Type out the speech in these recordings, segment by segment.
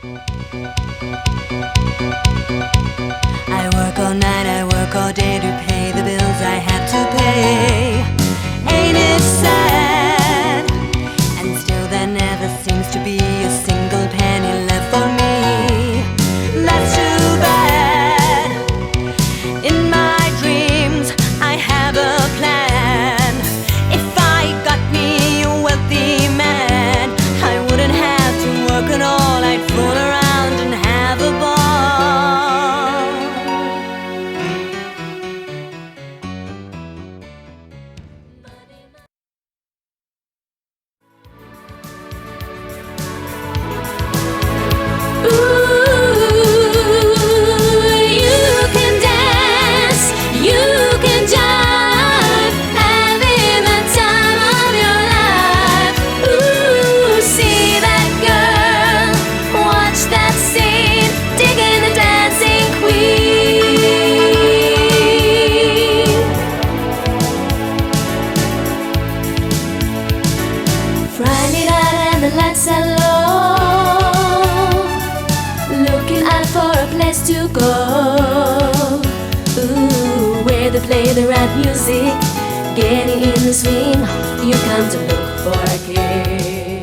I work all night, I work all day to pay the bills I have to pay. Ain't it sad? And still there never seems to be a single penny left for me. That's too bad. In my dreams I have a plan. If I got me a wealthy man, I wouldn't have to work at all. I'd fool around and have a ball. Friday night and the lights are low, looking out for a place to go. Ooh, where they play the right music, getting in the swing. You come to look for a king.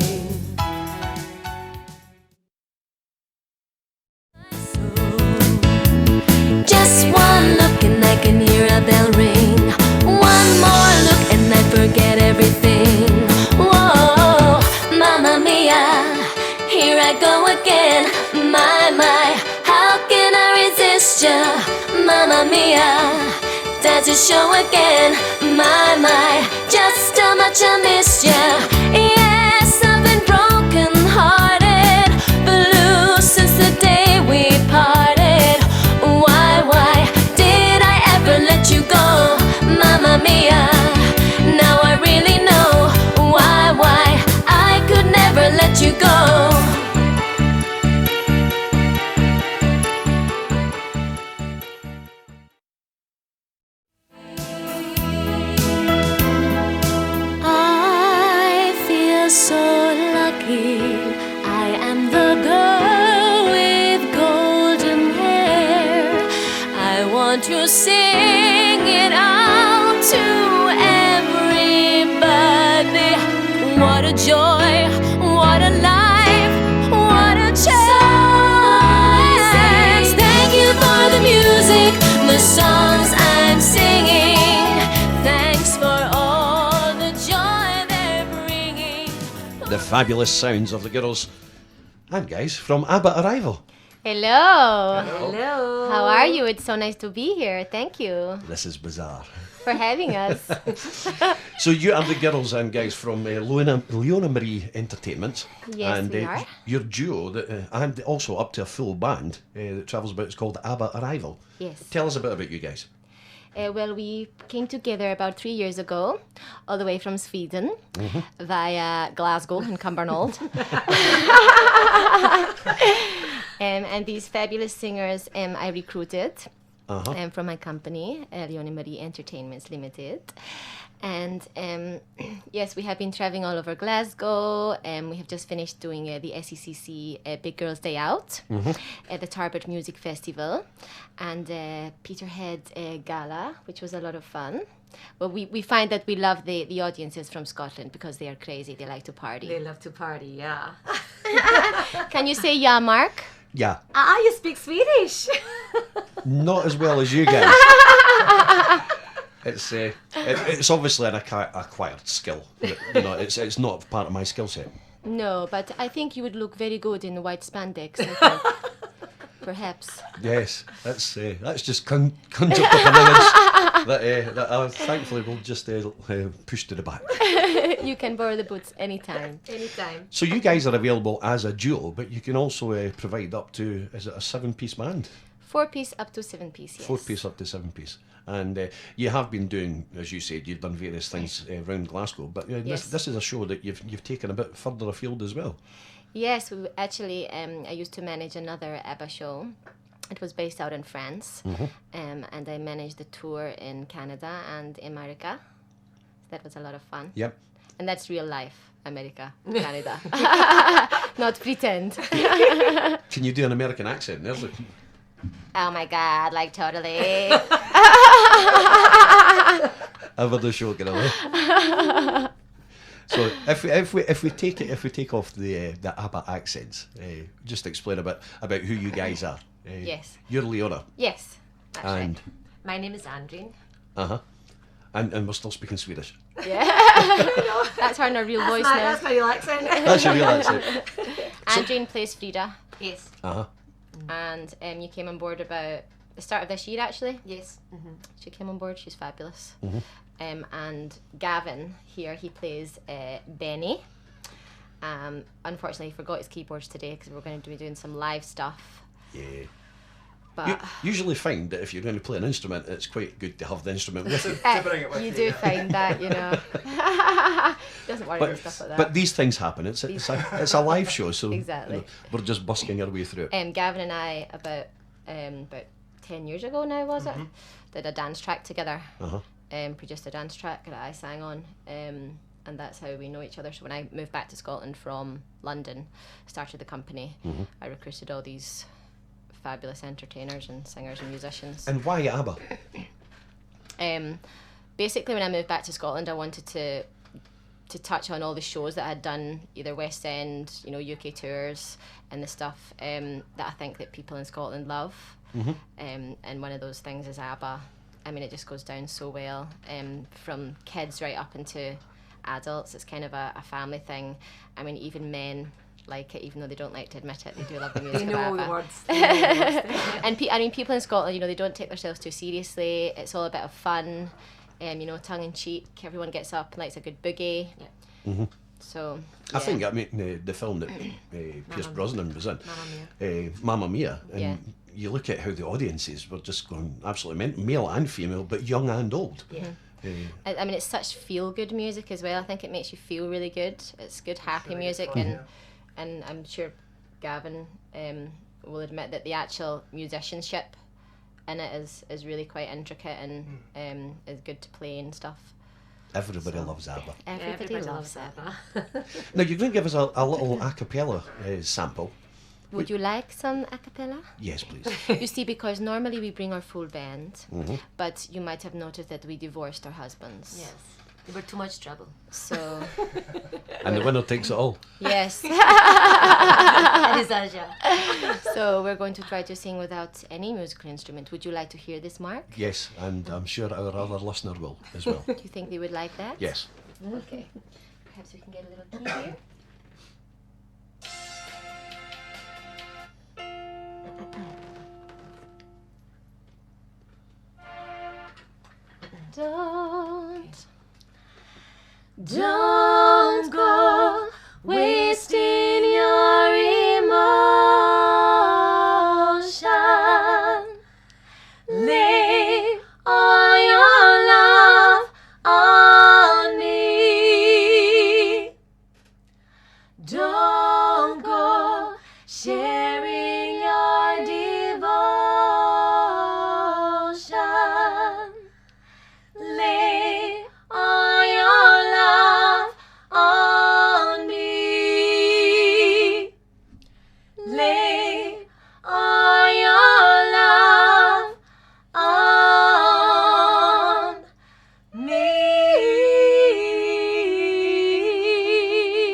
Just one look and I can hear a bell ring. One more look and I forget everything. Whoa, Mamma Mia, here I go again. My, how can I resist ya? Mamma Mia, does it show again? My, just how much I missed ya. Yes, I've been broken hearted, blue since the day we parted. Why did I ever let you go? Mamma Mia, now I really know why I could never let you go. I feel so lucky. I am the girl with golden hair. I want to sing it out to everybody. What a joy, what a life, what a chance. Thank you for the music, the songs I'm singing. Thanks for all the joy they're bringing. The fabulous sounds of the girls and guys from ABBA Arrival. Hello. Hello. How are you? It's so nice to be here. Thank you This is bizarre. for having us. So you are the girls and guys from Leona Marie Entertainment. Yes, and we are. your duo, that, and also up to a full band that travels about, it's called ABBA Arrival. Yes. Tell us a bit about you guys. Well, we came together about 3 years ago, all the way from Sweden, via Glasgow and Cumbernauld. And these fabulous singers I recruited from my company, Leona Marie Entertainments Limited. And yes, we have been traveling all over Glasgow. We have just finished doing the SECC Big Girls Day Out at the Tarbert Music Festival and Peterhead Gala, which was a lot of fun. But we find that we love the audiences from Scotland because they are crazy. They like to party. They love to party, yeah. Can you say yeah, Mark? Yeah, You speak Swedish. not as well as you guys. It's obviously an acquired skill. You know, it's not part of my skill set. No, but I think you would look very good in white spandex. I think. Perhaps. Yes, that's just conjured up an image that I thankfully will just push to the back. You can borrow the boots anytime. Anytime. So you guys are available as a duo, but you can also provide up to, is it a 7-piece band? 4-piece up to 7-piece, yes. 4-piece up to 7-piece. And you have been doing, as you said, you've done various things around Glasgow, but Yes. this is a show that you've taken a bit further afield as well. Yes, actually, I used to manage another ABBA show. It was based out in France, and I managed the tour in Canada and America. That was a lot of fun. Yep. And that's real life. America, Canada. Not pretend. Can you do an American accent? There's a, Oh my God, like totally. ever the show, Gorilla. So if we take off the ABBA accents, just explain a bit about who you guys are. Yes. You're Leona, Yes, that's and My name is Andrine. and we're still speaking Swedish. right. Yeah. That's her in her real voice now. That's my real accent. That's your real accent. Andrine plays Frida, Yes. and you came on board about the start of this year, actually. Yes. She came on board. She's fabulous. And Gavin here, he plays Benny. Unfortunately, he forgot his keyboards today because we're going to be doing some live stuff. Yeah. But You usually find that if you're going to play an instrument, it's quite good to have the instrument with you. you do find that, you know. Doesn't worry about stuff like that. But these things happen. It's a live show, so Exactly. we're just busking our way through it. Gavin and I, about 10 years ago now, was it? Did a dance track together. Produced a dance track that I sang on. And that's how we know each other. So when I moved back to Scotland from London, started the company, I recruited all these fabulous entertainers and singers and musicians. And why ABBA? Basically, when I moved back to Scotland, I wanted to touch on all the shows that I had done, either West End, you know, UK tours, and the stuff that I think that people in Scotland love. And one of those things is ABBA. I mean, it just goes down so well, from kids right up into adults. It's kind of a family thing. I mean, even men like it, even though they don't like to admit it. They do love the music. They know of the ABBA. words. And I mean, people in Scotland, you know, they don't take themselves too seriously. It's all a bit of fun, you know, tongue in cheek. Everyone gets up and likes a good boogie. Yeah. So I think, I mean, the film that Pierce Brosnan was in, Mamma Mia, and you look at how the audiences were just going absolutely male and female, but young and old. Yeah. I mean, it's such feel-good music as well. I think it makes you feel really good. It's good, happy music, and I'm sure Gavin will admit that the actual musicianship in it is really quite intricate and is good to play and stuff. Everybody loves ABBA. Everybody loves it. ABBA. Now, you're going to give us a little a cappella sample. Would you like some a cappella? Yes, please. You see, because normally we bring our full band, but you might have noticed that we divorced our husbands. Yes. They were too much trouble. So, And the winner takes it all. yes. That is Aja. So we're going to try to sing without any musical instrument. Would you like to hear this, Mark? Yes, and I'm sure our other listener will as well. Do you think they would like that? Yes. Okay. Perhaps we can get a little key here. Don't go wasting your emotion. Lay all your love on me. Don't go sharing your devotion. Lay all your love on me. Lay all your love on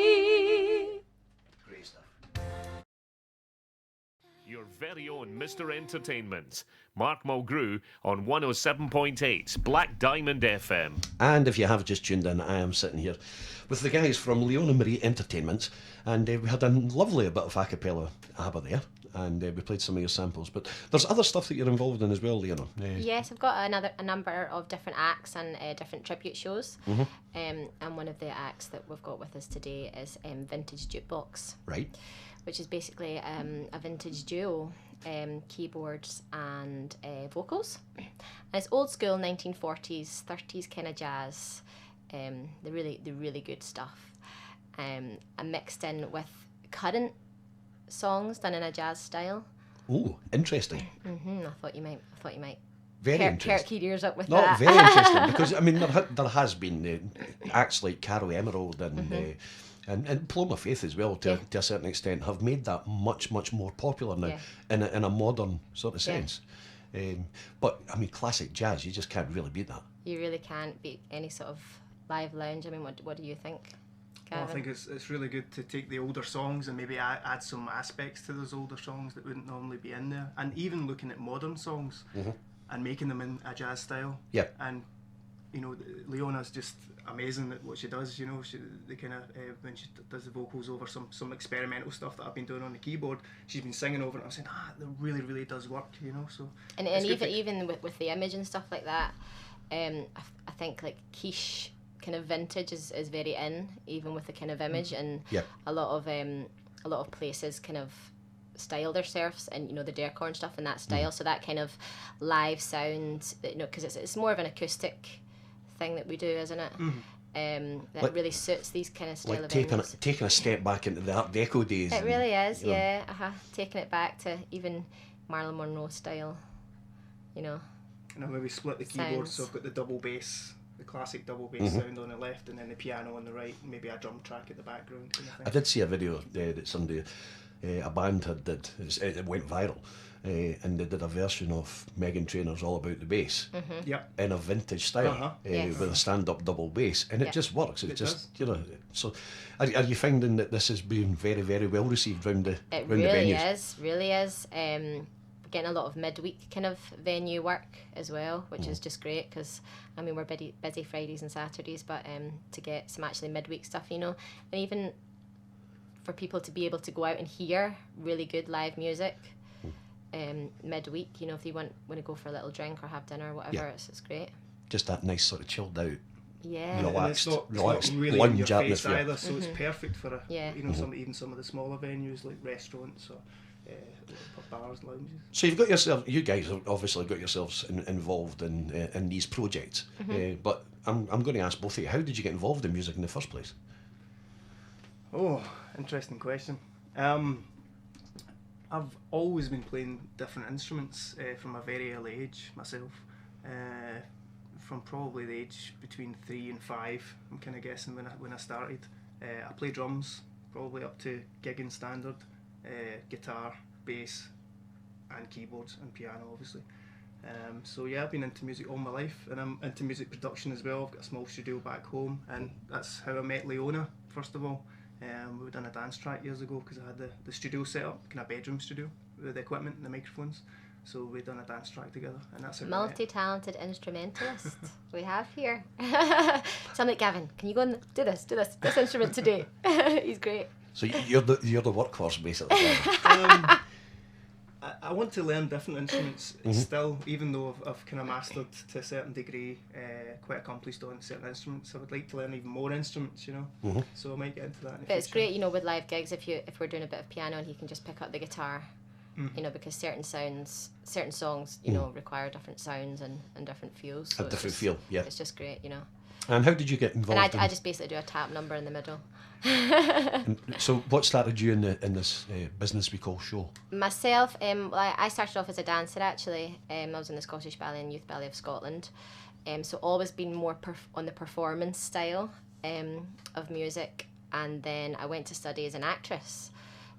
me. Great stuff. Your very own Mr. Entertainment. Mark Mulgrew on 107.8 Black Diamond FM. And if you have just tuned in, I am sitting here with the guys from Leona Entertainment, and we had a lovely bit of a cappella ABBA there, and we played some of your samples. But there's other stuff that you're involved in as well, Leona. Yes, I've got a number of different acts and different tribute shows. And one of the acts that we've got with us today is Vintage Jukebox, Right. which is basically a vintage duo, keyboards and vocals. And it's old school 1940s, 30s kind of jazz, the really good stuff. And mixed in with current songs done in a jazz style. Oh, interesting. I thought you might Very perk interesting. your ears up with No, that. very interesting, because I mean there has been acts like Caro Emerald and And Paloma Faith as well, to a certain extent, have made that much more popular now in a modern sort of sense. But I mean, classic jazz, you just can't really beat that. You really can't beat any sort of live lounge. I mean, what do you think, Well, Gavin? I think it's really good to take the older songs and maybe add some aspects to those older songs that wouldn't normally be in there, and even looking at modern songs and making them in a jazz style. Yeah. And you know, Leona's just amazing at what she does. You know, the kind of when she does the vocals over some experimental stuff that I've been doing on the keyboard, she's been singing over it. I'm saying, that really does work. You know, so And it's good even with the image and stuff like that, I think like quiche kind of vintage is very in, even with the kind of image, and a lot of places kind of style their surfs and, you know, the decor and stuff in that style. So that kind of live sound, you know, because it's more of an acoustic thing that we do, isn't it? That Like- really suits these kind of style Like of taking venues. a step back into the Art Deco days. It really is, you know. yeah. Taking it back to even Marilyn Monroe style, you know. You know, where we split the keyboard, Sounds. so I've got the double bass, the classic double bass sound on the left, and then the piano on the right, and maybe a drum track at the background. Kind of thing. I did see a video that somebody, a band did. It went viral, and they did a version of Meghan Trainor's "All About the Bass" Yep. in a vintage style, Uh-huh. Yes. with a stand-up double bass, and it just works. It It just does. you know. So, are you finding that this has been very well received round the It round the really venues? really is. Getting a lot of midweek kind of venue work as well, which is just great because, I mean, we're busy Fridays and Saturdays, but to get some actually midweek stuff, you know, and even for people to be able to go out and hear really good live music midweek, you know, if they want to go for a little drink or have dinner or whatever, it's great. Just that nice sort of chilled out. Yeah. No. And Relaxed- it's not relaxed really in lunge your face atmosphere. either, so it's perfect for a, Yeah. you know, even some of the smaller venues like restaurants or bars, lounges. So you guys have obviously got yourselves involved in these projects. But I'm going to ask both of you, how did you get involved in music in the first place? Oh, interesting question. I've always been playing different instruments from a very early age myself. From probably the age between 3 and 5, I'm kind of guessing when I started. I play drums probably up to gigging standard, guitar, bass, and keyboards and piano, obviously. So yeah, I've been into music all my life, and I'm into music production as well. I've got a small studio back home, and that's how I met Leona, first of all. We done a dance track years ago because I had the studio set up, kind of bedroom studio with the equipment and the microphones. So we done a dance track together, and that's how we met. Multi-talented instrumentalist we have here. So I'm like, Gavin, can you go and do this instrument today? He's great. So you're the workhorse basically. I want to learn different instruments still, even though I've kind of mastered to a certain degree, quite accomplished on certain instruments. I would like to learn even more instruments, you know. So I might get into that in the But it's future. great, you know, with live gigs if we're doing a bit of piano and he can just pick up the guitar, you know, because certain songs, you know, require different sounds and different feels. So A it's different just- feel, yeah. It's just great, you know. And how did you get And involved? I just basically do a tap number in the middle. So what started you in this business we call show? Myself, well, I started off as a dancer actually. I was in the Scottish Ballet and Youth Ballet of Scotland. So always been more on the performance style of music. And then I went to study as an actress.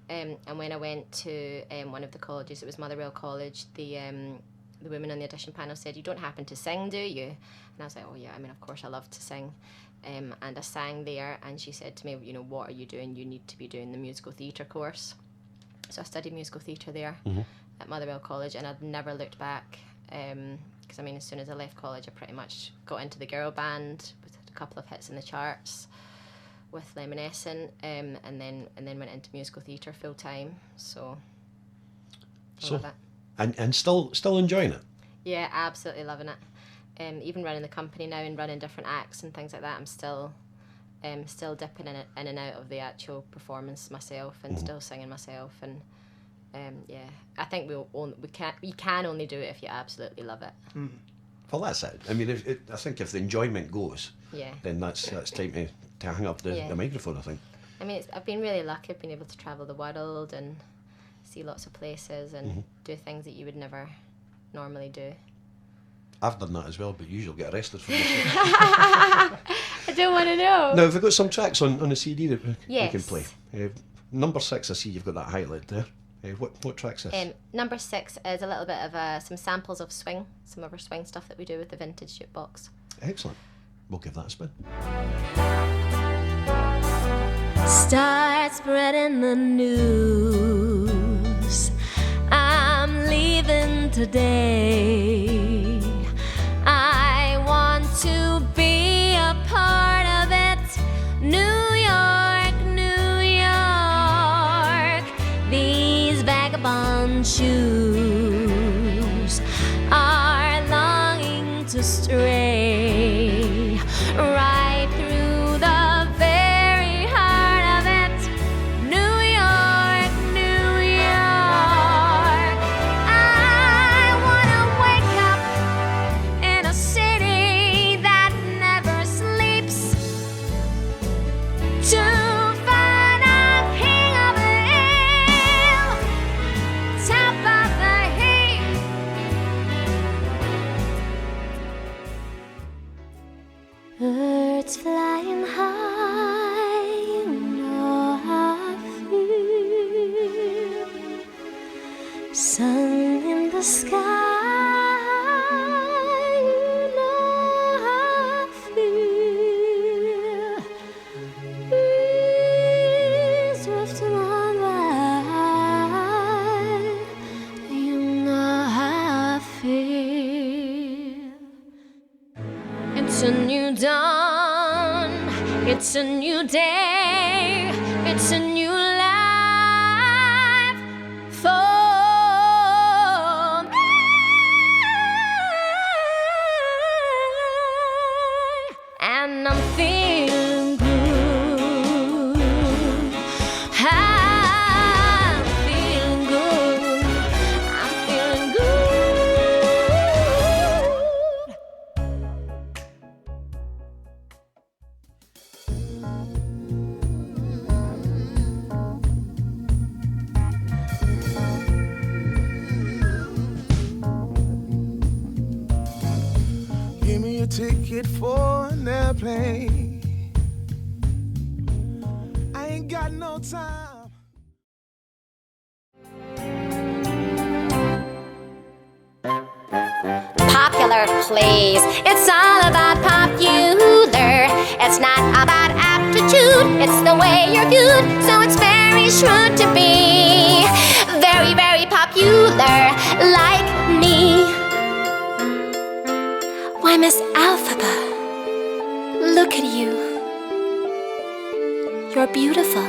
And when I went to one of the colleges, it was Motherwell College, the women on the audition panel said, "You don't happen to sing, do you?" And I was like, "Oh yeah, I mean, of course I love to sing." And I sang there, and she said to me, "You know, what are you doing? You need to be doing the musical theatre course." So I studied musical theatre there at Motherwell College, and I've never looked back. Because I mean, as soon as I left college, I pretty much got into the girl band with a couple of hits in the charts with Lemonescent, and then went into musical theatre full time. So I love it. And still enjoying it. Yeah, absolutely loving it. Even running the company now and running different acts and things like that, I'm still dipping in and out of the actual performance myself and still singing myself. And yeah, I think we can only do it if you absolutely love it. Well, that's it. I mean, I think if the enjoyment goes, Yeah. then that's time to hang up the Yeah. microphone, I think. I mean, I've been really lucky. I've been able to travel the world and see lots of places and do things that you would never normally do. I've done that as well, but you usually get arrested for this. I don't want to know. Now, have we got some tracks on the CD that we Yes. can play? Number 6, I see you've got that highlight there. What track's this? Number 6 is a little bit of some samples of swing, some of our swing stuff that we do with the vintage jukebox. Excellent. We'll give that a spin. Start spreading the news. I'm leaving today. I want to be a part of it. New York, New York. These vagabond shoes are longing to stray right through the very heart of it. New York, New York. I wanna wake up in a city that never sleeps to find a king of the hill, top of the heap. Birds flying high, you know how I feel. Sun in the sky, you know how I feel. Breeze drifting on by, you know how I feel. It's a new dawn, it's a new day, it's a new life for me. And I'm feeling good. I'm feeling good. I'm feeling good. Give me a ticket for an airplane. I ain't got no time. Popular, please. It's all about popular. It's not about aptitude. It's the way you're viewed. So it's very shrewd to be very, very popular, like me. Why, Miss Alphaba, look at you. You're beautiful.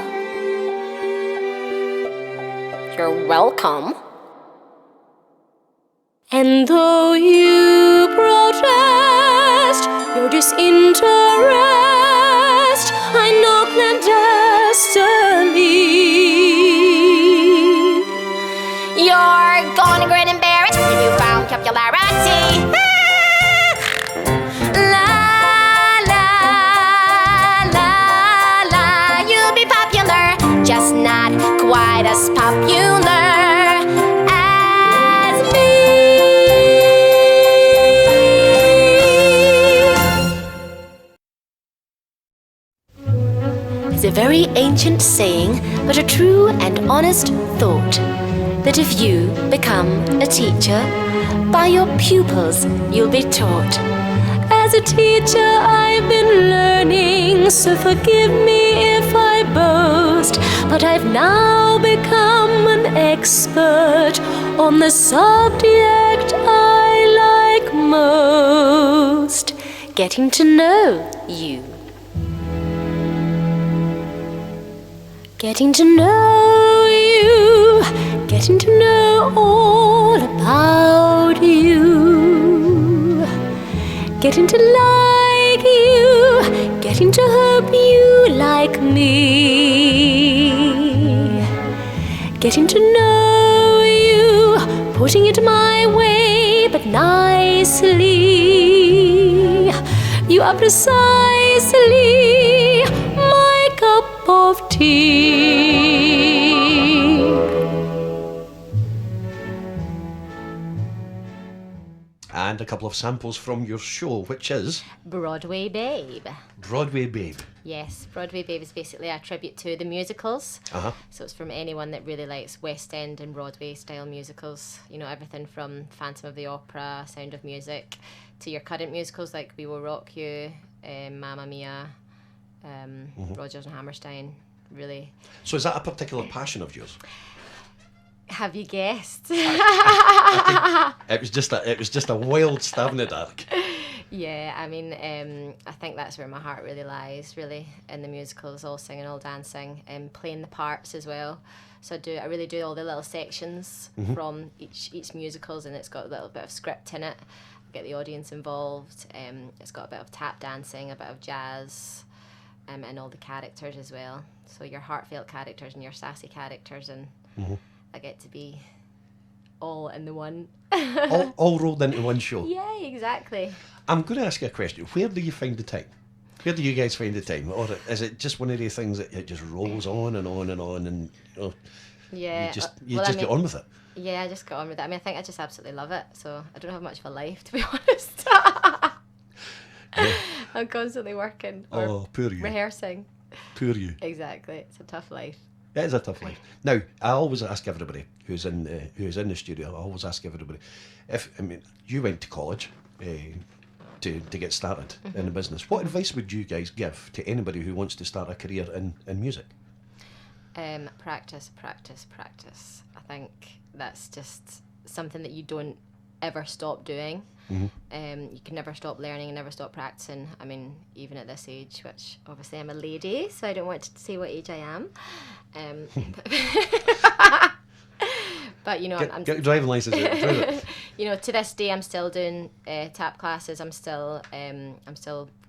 You're welcome. And though you protest your disinterest, I know clandestinely you're gonna grin and bear it when you found popularity. La la la la, you'll be popular, just not quite as popular as me. It's a very ancient saying, but a true and honest thought, that if you become a teacher, by your pupils you'll be taught. As a teacher I've been learning, so forgive me if I boast, but I've now become an expert on the subject I like most, getting to know you. Getting to know you, getting to know all about you, getting to like you, getting to hope you like me, getting to know you, putting it my way but nicely. You are precisely my cup of tea. and a couple of samples from your show, which is Broadway Babe. Broadway Babe. Yes, Broadway Babe is basically a tribute to the musicals. Uh-huh. So it's from anyone that really likes West End and Broadway style musicals. You know, everything from Phantom of the Opera, Sound of Music, to your current musicals like We Will Rock You, Mamma Mia, Rodgers and Hammerstein. Really. So is that a particular passion of yours? Have you guessed? It was just a wild stab in the dark. Yeah, I mean, I think that's where my heart really lies, really, in the musicals, all singing, all dancing, and playing the parts as well. So I really do all the little sections from each musicals, and it's got a little bit of script in it. Get the audience involved. It's got a bit of tap dancing, a bit of jazz, and all the characters as well. So your heartfelt characters and your sassy characters, and I get to be all in the one. all rolled into one show. Yeah, exactly. I'm going to ask you a question. Where do you find the time? Where do you guys find the time? Or is it just one of these things that it just rolls on and on and on, and Yeah. you just well, I get mean, on with it? Yeah, I just got on with it. I mean, I think I just absolutely love it. So I don't have much of a life, to be honest. I'm constantly working or Oh, poor you. rehearsing. Poor you. Exactly. It's a tough life. It is a tough life. Now, I always ask everybody who's in the studio. I always ask everybody, you went to college to get started in the business. What advice would you guys give to anybody who wants to start a career in music? Practice, practice, practice. I think that's just something that you don't ever stop doing. You can never stop learning and never stop practicing. I mean, even at this age, which obviously I'm a lady, so I don't want to say what age I am. But you know, I'm Get your driving license out, drive it. you know, to this day, I'm still doing tap classes. I'm still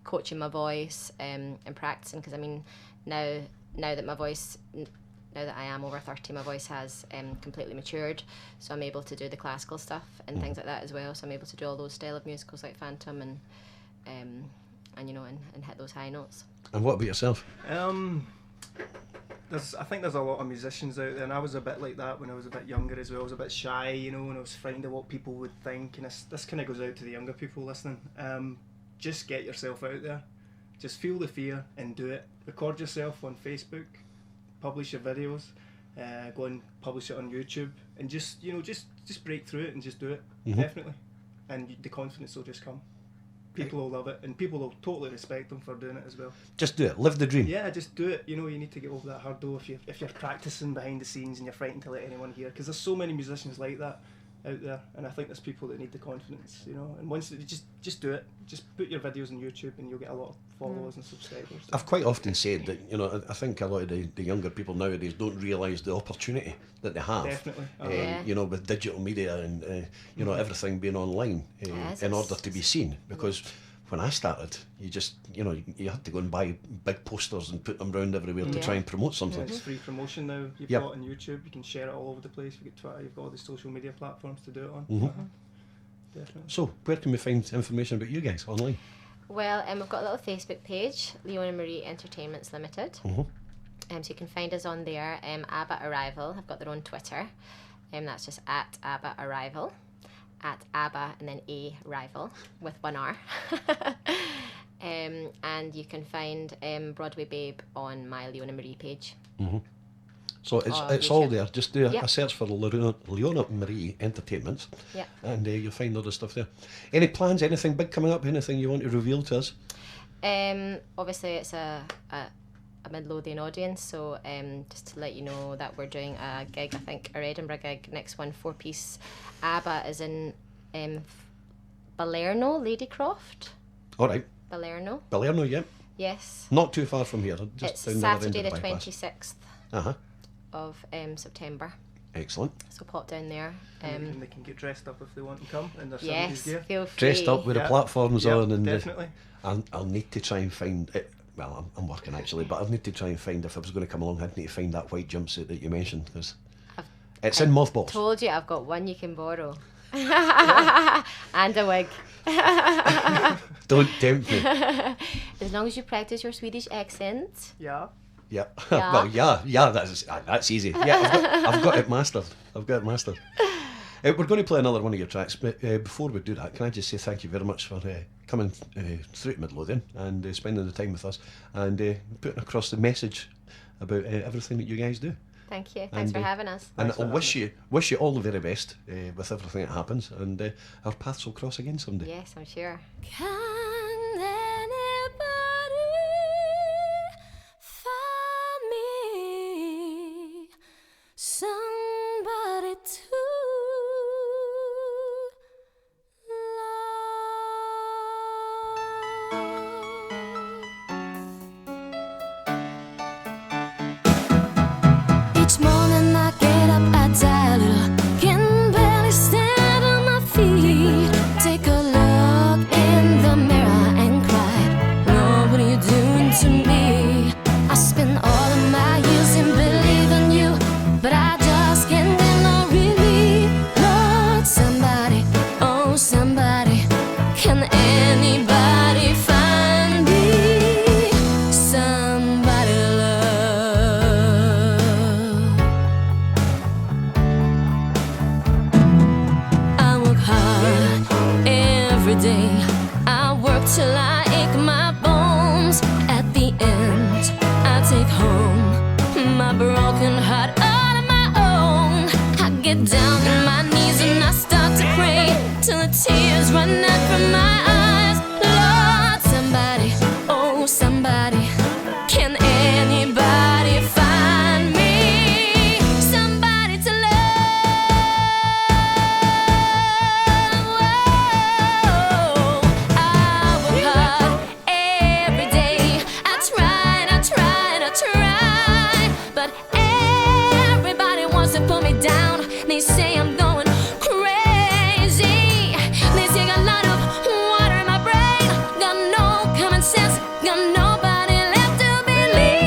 coaching my voice and practicing, because I mean, now that I am over 30, my voice has completely matured, so I'm able to do the classical stuff and things like that as well. So I'm able to do all those style of musicals like Phantom and you know, and hit those high notes. And what about yourself? I think there's a lot of musicians out there, and I was a bit like that when I was a bit younger as well. I was a bit shy, you know, and I was frightened of what people would think. And this kind of goes out to the younger people listening. Just get yourself out there. Just feel the fear and do it. Record yourself on Facebook, publish your videos, go and publish it on YouTube, and just break through it and just do it. Definitely, and the confidence will just come. People will love it, and people will totally respect them for doing it as well. Just do it. Live the dream. Yeah, just do it. You know, you need to get over that hurdle if you're practicing behind the scenes and you're frightened to let anyone hear, because there's so many musicians like that out there, and I think there's people that need the confidence, you know. And once just do it, just put your videos on YouTube, and you'll get a lot of followers and subscribers. I've quite often said that, you know, I think a lot of the younger people nowadays don't realise the opportunity that they have. Definitely. Yeah. You know, with digital media and you know, everything being online Yes, in it's- order to be seen. Because when I started, you had to go and buy big posters and put them around everywhere to Yeah. try and promote something. It's free promotion now. You've Yep. got on YouTube, you can share it all over the place. You've got Twitter, you've got all the social media platforms to do it on. Definitely. So, where can we find information about you guys online? Well, we've got a little Facebook page, Leona Marie Entertainments Limited. So you can find us on there. ABBA Arrival have got their own Twitter. That's just at ABBA Arrival. At ABBA and then A Rival with one R. And you can find Broadway Babe on my Leona Marie page. So it's YouTube. all there. Just do Yep. a search for Leona Marie Entertainments, Yep. and you'll find all the stuff there. Any plans? Anything big coming up? Anything you want to reveal to us? Obviously, it's a Midlothian audience, so just to let you know that we're doing a gig, I think, our Edinburgh gig, next one, 4-piece. ABBA is in Balerno, Ladycroft. All right, Balerno, Balerno, yeah, yes. not too far from here. Just It's down the other end Saturday of the the bypass. 26th Uh-huh. of September, Excellent. so pop down there. And they can get dressed up if they want to come in their 70s Yes, gear. feel free. Dressed up with the Yeah. platforms Yeah, on, and definitely. I'll need to try and find it. Well, I'm working actually, but I'll need to try and find, if I was going to come along, I'd need to find that white jumpsuit that you mentioned, because it's in mothballs. Told you, I've got one you can borrow. And a wig. Don't tempt me. As long as you practice your Swedish accent. Yeah. Yeah. Yeah. Well, yeah, that's easy. Yeah, I've got it mastered. We're going to play another one of your tracks, but before we do that, can I just say thank you very much for coming through to Midlothian and spending the time with us and putting across the message about everything that you guys do. Thank you. Thanks for having us. And I wish you all the very best with everything that happens, and our paths will cross again someday. Yes, I'm sure. Can anybody find me somebody to love? Each morning I get up, I die a little, can barely stand on my feet. Take a look in the mirror and cry, Lord, what are you doing to me? I spend all of my years in believing you, but I just can't get no relief. Lord, somebody, oh somebody, can anybody find me somebody to love? I work hard every day. I work till I ache my bones. At the end, I take home my broken heart all on my own. I get down on my knees and I start to pray till the tears run out from my eyes. Lord, somebody, oh somebody, can anybody find me somebody to love? I work hard every day. I try, but everybody wants to put me down. They say I'm going crazy. They take a lot of water in my brain. Got no common sense, got nobody left to believe.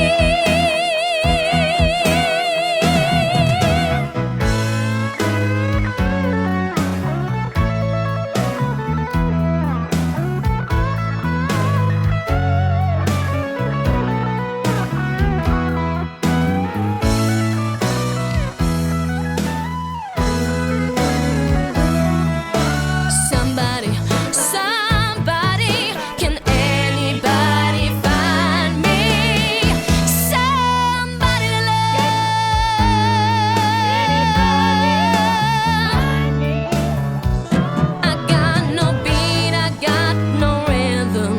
Somebody, can anybody find me somebody to love? I got no beat, I got no rhythm.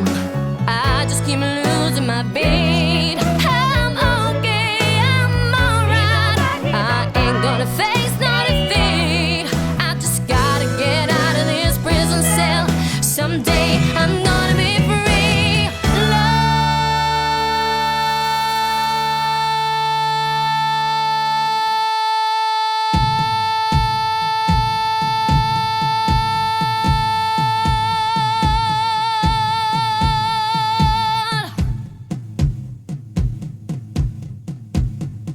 I just keep losing my beat. I'm okay, I'm alright. I ain't gonna face no defeat. I just gotta get out of this prison cell. Someday I'm gonna be free.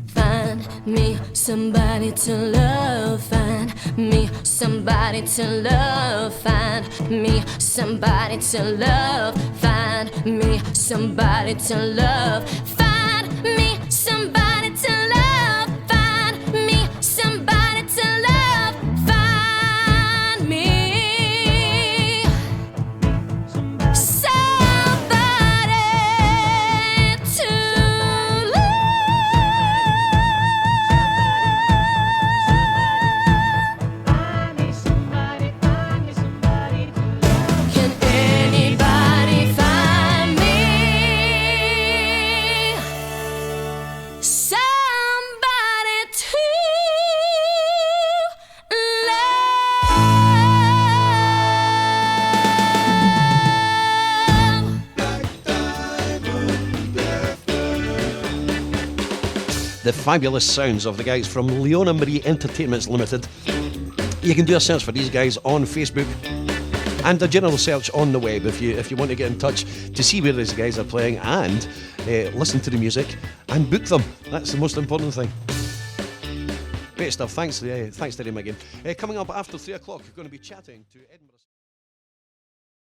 Find me somebody to love. Find me somebody to love. Find me somebody to love. Find me somebody to love. Find me somebody to love. Find me somebody to love. Find me somebody to Can anybody find me somebody to love? The fabulous sounds of the guys from Leona Marie Entertainments Limited. You can do a search for these guys on Facebook and a general search on the web if you want to get in touch to see where these guys are playing and listen to the music and book them. That's the most important thing. Great stuff. Thanks to them again. Coming up after 3 o'clock, we're going to be chatting to Edinburgh.